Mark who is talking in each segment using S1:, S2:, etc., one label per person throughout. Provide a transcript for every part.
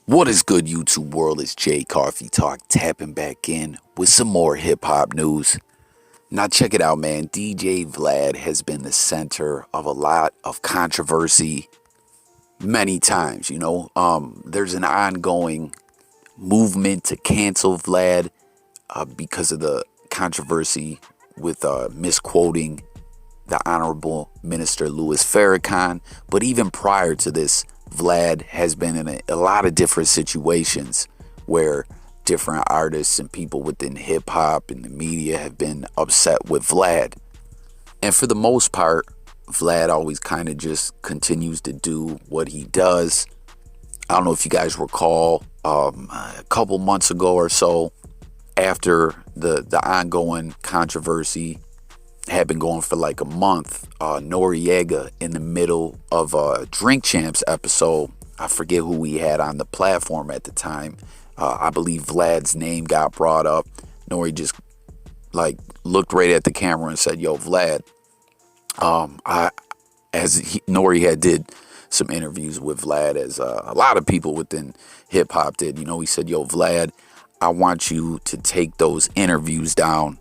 S1: What is good, YouTube world? It's Jay Coffee Talk tapping back in with some more hip hop news. Now, check it out, man. DJ Vlad has been the center of a lot of controversy many times. There's an ongoing movement to cancel Vlad because of the controversy with misquoting the Honorable Minister Louis Farrakhan. But even prior to this, Vlad has been in a lot of different situations where different artists and people within hip hop and the media have been upset with Vlad. And for the most part, Vlad always kind of just continues to do what he does. I don't know if you guys recall, a couple months ago or so, after the ongoing controversy had been going for like a month, Nore in the middle of a Drink Champs episode, I forget who we had on the platform at the time. I believe Vlad's name got brought up. Nore just looked right at the camera and said, "Yo, Vlad." Nore had did some interviews with Vlad, as a lot of people within hip hop did. He said, "Yo, Vlad, I want you to take those interviews down.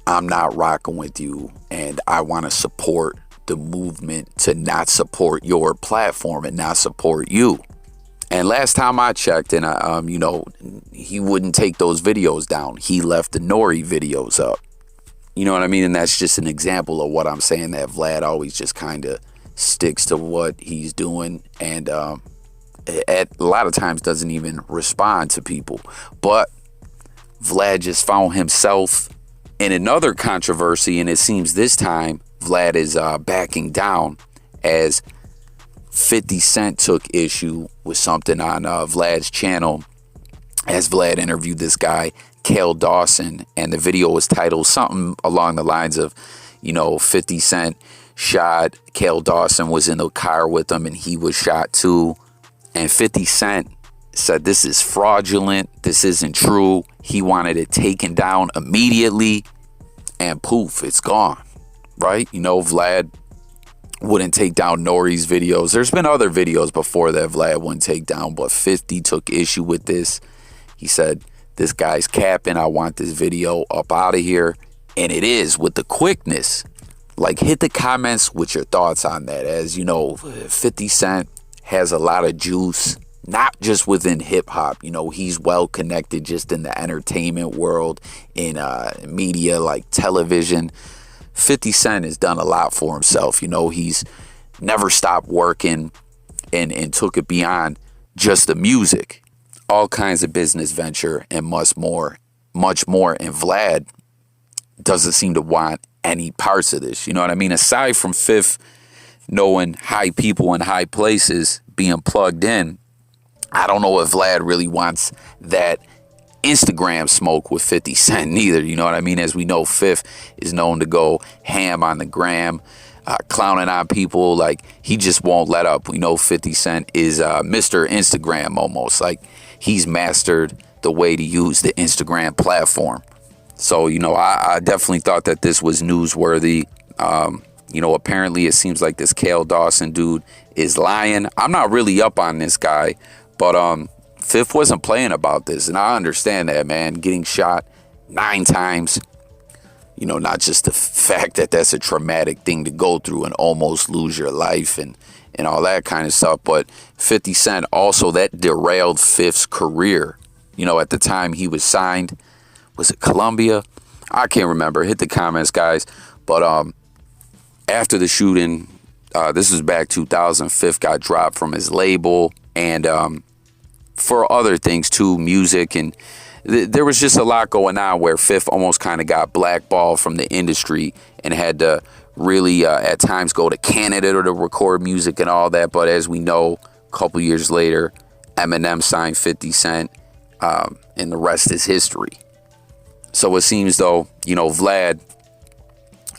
S1: I'm not rocking with you, and I want to support the movement to not support your platform and not support you." And last time I checked, and he wouldn't take those videos down. He left the Nore videos up. You know what I mean? And that's just an example of what I'm saying, that Vlad always just kind of sticks to what he's doing, and a lot of times doesn't even respond to people. But Vlad just found himself in another controversy, and it seems this time Vlad is backing down, as 50 Cent took issue with something on Vlad's channel, as Vlad interviewed this guy, Dawson, and the video was titled something along the lines of, 50 Cent shot Dawson, was in the car with him, and he was shot too. And 50 Cent said this is fraudulent, this isn't true. He wanted it taken down immediately, and poof, it's gone, right? Vlad wouldn't take down Nore's videos. There's been other videos before that Vlad wouldn't take down, but 50 took issue with this. He said, "This guy's capping. I want this video up out of here." And it is, with the quickness. Hit the comments with your thoughts on that. As 50 Cent has a lot of juice, not just within hip hop. He's well connected just in the entertainment world, in media like television. 50 Cent has done a lot for himself. He's never stopped working and took it beyond just the music. All kinds of business venture and much more. And Vlad doesn't seem to want any parts of this. You know what I mean? Aside from Fifth knowing high people in high places, being plugged in, I don't know if Vlad really wants that Instagram smoke with 50 Cent neither. You know what I mean? As we know, Fifth is known to go ham on the gram, clowning on people. He just won't let up. We know 50 Cent is Mr. Instagram almost. He's mastered the way to use the Instagram platform. So, I definitely thought that this was newsworthy. Apparently it seems like this Dawson dude is lying. I'm not really up on this guy, but Fifth wasn't playing about this, and I understand that, man. Getting shot 9 times, not just the fact that that's a traumatic thing to go through and almost lose your life and all that kind of stuff, but 50 Cent also, that derailed Fifth's career. At the time he was signed, was it Columbia? I can't remember. Hit the comments, guys. But after the shooting, this was back 2000, Fifth got dropped from his label, and for other things too, music, and there was just a lot going on where Fifth almost kind of got blackballed from the industry and had to really at times go to Canada to record music and all that. But as we know, a couple years later, Eminem signed 50 Cent, and the rest is history. So it seems though, Vlad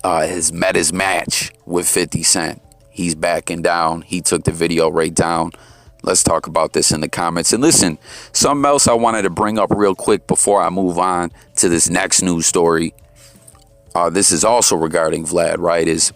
S1: has met his match with 50 Cent. He's backing down. He took the video right down. Let's talk about this in the comments. And listen, something else I wanted to bring up real quick before I move on to this next news story. This is also regarding Vlad, right?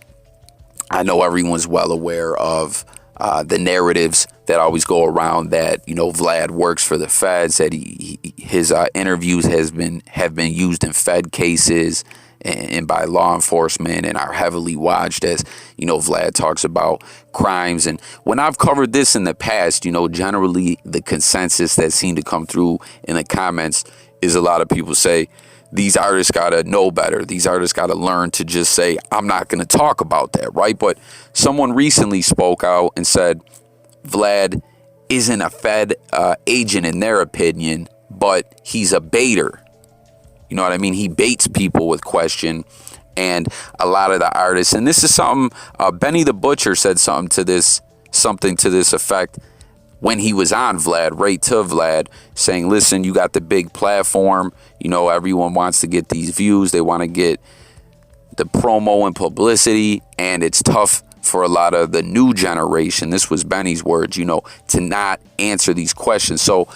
S1: I know everyone's well aware of the narratives that always go around that, Vlad works for the feds, that his interviews have been used in Fed cases and by law enforcement and are heavily watched as, Vlad talks about crimes. And when I've covered this in the past, generally the consensus that seemed to come through in the comments is a lot of people say, these artists got to know better. These artists got to learn to just say, I'm not going to talk about that, right? But someone recently spoke out and said, Vlad isn't a Fed agent in their opinion, but he's a baiter. You know what I mean? He baits people with question. And a lot of the artists, and this is something, Benny the Butcher said something to this effect when he was on Vlad, right to Vlad, saying, listen, you got the big platform. Everyone wants to get these views. They want to get the promo and publicity. And it's tough for a lot of the new generation. This was Benny's words, to not answer these questions. So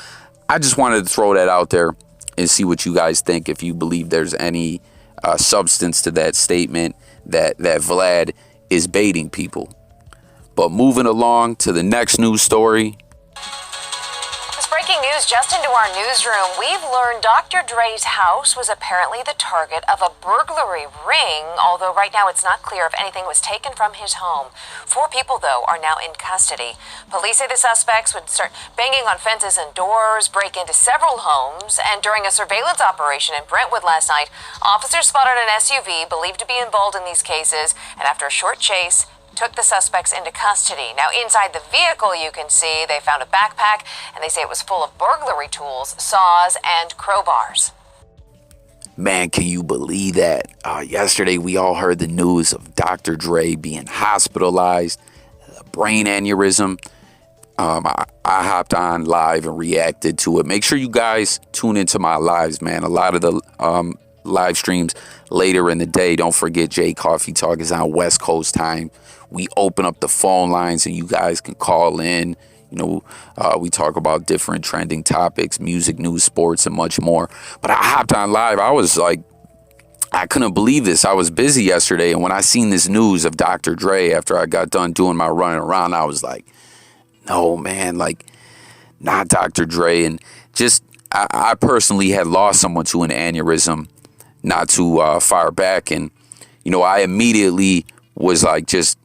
S1: I just wanted to throw that out there and see what you guys think. If you believe there's any substance to that statement that Vlad is baiting people. But moving along to the next news story.
S2: Breaking news just into our newsroom. We've learned Dr. Dre's house was apparently the target of a burglary ring, although right now it's not clear if anything was taken from his home. 4 people, though, are now in custody. Police say the suspects would start banging on fences and doors, break into several homes, and during a surveillance operation in Brentwood last night, officers spotted an SUV believed to be involved in these cases, and after a short chase, took the suspects into custody. Now, inside the vehicle, you can see they found a backpack, and they say it was full of burglary tools, saws, and crowbars.
S1: Man, can you believe that? Yesterday, we all heard the news of Dr. Dre being hospitalized, a brain aneurysm. I hopped on live and reacted to it. Make sure you guys tune into my lives, man. A lot of the live streams later in the day. Don't forget, Jay Coffee Talk is on West Coast time. We open up the phone lines and you guys can call in. We talk about different trending topics, music, news, sports, and much more. But I hopped on live. I was like, I couldn't believe this. I was busy yesterday. And when I seen this news of Dr. Dre after I got done doing my running around, I was like, no, man, like, not Dr. Dre. And just, I personally had lost someone to an aneurysm not too far back. And, I immediately was like just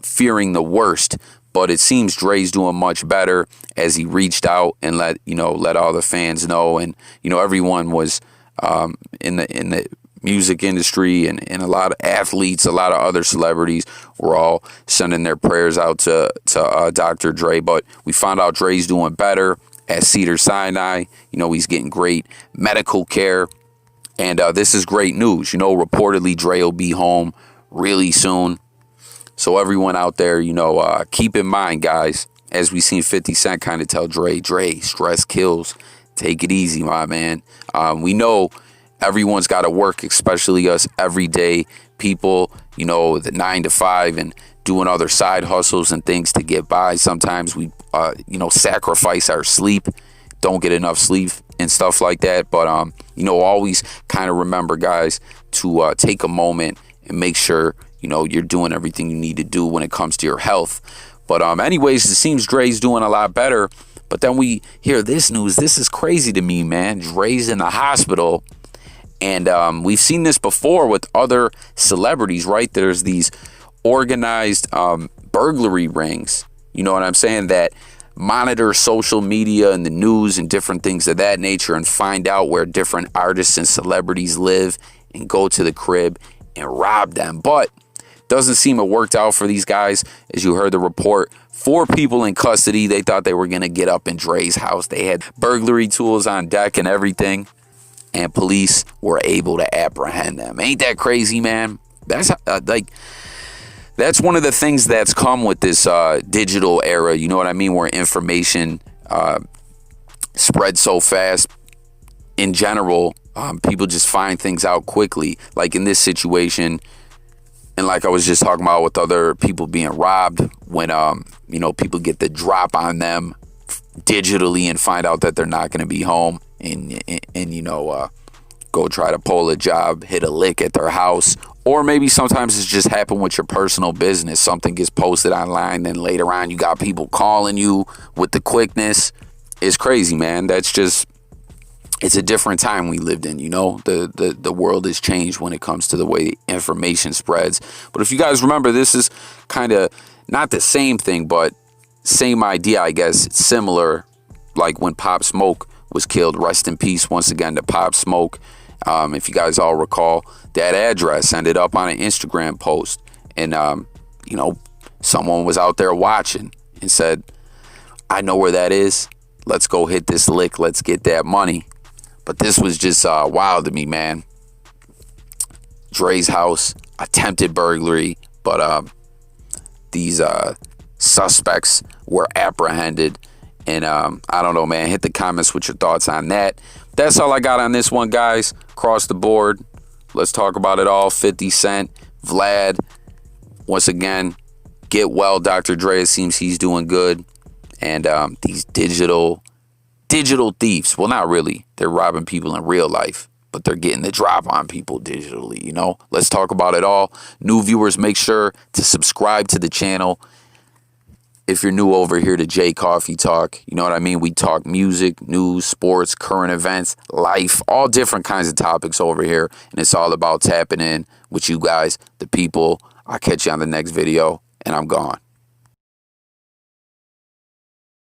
S1: fearing the worst. But it seems Dre's doing much better as he reached out and let all the fans know. And, everyone was in the music industry and a lot of athletes, a lot of other celebrities were all sending their prayers out to Dr. Dre. But we found out Dre's doing better at Cedars-Sinai. He's getting great medical care. And this is great news. Reportedly Dre will be home really soon. So everyone out there, keep in mind, guys, as we seen 50 Cent kind of tell Dre, stress kills. Take it easy, my man. We know everyone's got to work, especially us everyday people, the 9 to 5 and doing other side hustles and things to get by. Sometimes we, sacrifice our sleep, don't get enough sleep and stuff like that. But, always kind of remember, guys, to take a moment and make sure, you're doing everything you need to do when it comes to your health. But anyways, it seems Dre's doing a lot better. But then we hear this news. This is crazy to me, man. Dre's in the hospital. And we've seen this before with other celebrities, right? There's these organized burglary rings, you know what I'm saying, that monitor social media and the news and different things of that nature and find out where different artists and celebrities live and go to the crib and rob them. But doesn't seem it worked out for these guys. As you heard the report, 4 people in custody. They thought they were going to get up in Dre's house. They had burglary tools on deck and everything. And police were able to apprehend them. Ain't that crazy, man? That's that's one of the things that's come with this digital era. You know what I mean? Where information spreads so fast. In general, people just find things out quickly. Like in this situation, and like I was just talking about with other people being robbed, when people get the drop on them digitally and find out that they're not going to be home, and go try to pull a job, hit a lick at their house, Or maybe sometimes it's just happened with your personal business. Something gets posted online, then later on you got people calling you with the quickness. It's crazy, man. That's just, it's a different time we lived in, you know? The world has changed when it comes to the way information spreads. But if you guys remember, this is kind of not the same thing, but same idea, I guess. It's similar, like when Pop Smoke was killed. Rest in peace once again to Pop Smoke. If you guys all recall, that address ended up on an Instagram post. And, you know, someone was out there watching and said, I know where that is. Let's go hit this lick. Let's get that money. But this was just wild to me, man. Dre's house, attempted burglary. But these suspects were apprehended. And I don't know, man. Hit the comments with your thoughts on that. That's all I got on this one, guys. Across the board. Let's talk about it all. 50 Cent, Vlad. Once again, get well, Dr. Dre. It seems he's doing good. And these digital thieves. Well, not really. They're robbing people in real life. But they're getting the drop on people digitally, you know. Let's talk about it all. New viewers, make sure to subscribe to the channel. If you're new over here to J Coffee Talk, you know what I mean? We talk music, news, sports, current events, life, all different kinds of topics over here. And it's all about tapping in with you guys, the people. I'll catch you on the next video, and I'm gone.